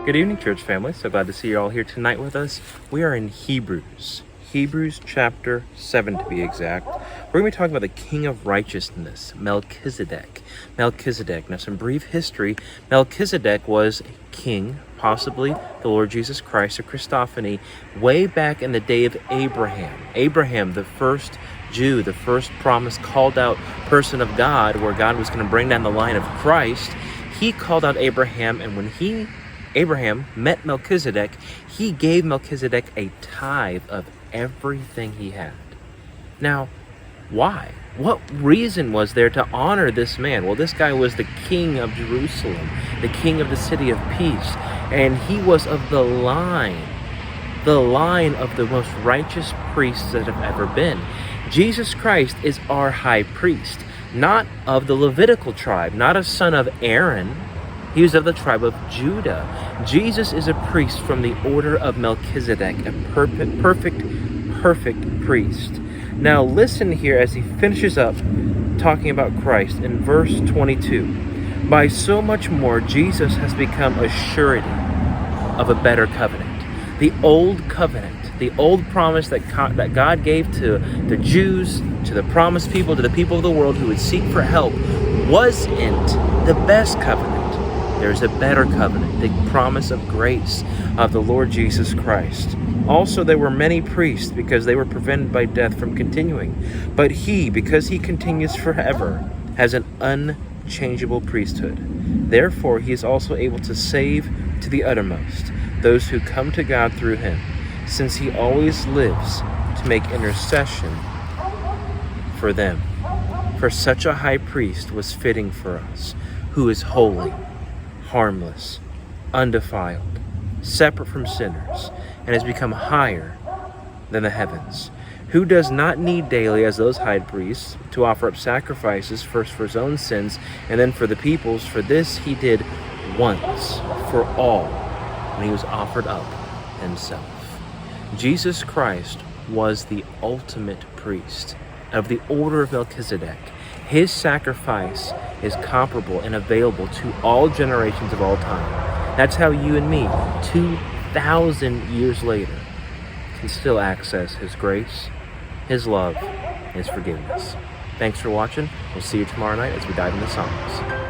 Good evening, church family. So glad to see you all here tonight with us. We are in Hebrews chapter 7 to be exact. We're going to be talking about the King of Righteousness, Melchizedek. Now, some brief history. Melchizedek was a king, possibly the Lord Jesus Christ, a Christophany, way back in the day of Abraham. Abraham, the first Jew, the first promised called out person of God, where God was going to bring down the line of Christ. He called out Abraham, and when Abraham met Melchizedek, he gave Melchizedek a tithe of everything he had. Now, why? What reason was there to honor this man? Well, this guy was the king of Jerusalem, the king of the city of peace, and he was of the line of the most righteous priests that have ever been. Jesus Christ is our high priest, not of the Levitical tribe, not a son of Aaron. He was of the tribe of Judah. Jesus is a priest from the order of Melchizedek, a perfect priest. Now listen here as he finishes up talking about Christ in verse 22. By so much more, Jesus has become a surety of a better covenant. The old covenant, the old promise that God gave to the Jews, to the promised people, to the people of the world who would seek for help, wasn't the best covenant. There's a better covenant, the promise of grace of the Lord Jesus Christ. Also, there were many priests because they were prevented by death from continuing. But he, because he continues forever, has an unchangeable priesthood. Therefore, he is also able to save to the uttermost those who come to God through him, since he always lives to make intercession for them. For such a high priest was fitting for us, who is holy, harmless, undefiled, separate from sinners, and has become higher than the heavens, who does not need daily, as those high priests, to offer up sacrifices, first for his own sins and then for the people's. For this he did once for all, when he was offered up himself. Jesus Christ was the ultimate priest of the order of Melchizedek. His sacrifice is comparable and available to all generations of all time. That's how you and me, 2,000 years later, can still access his grace, his love, and his forgiveness. Thanks for watching. We'll see you tomorrow night as we dive into Psalms.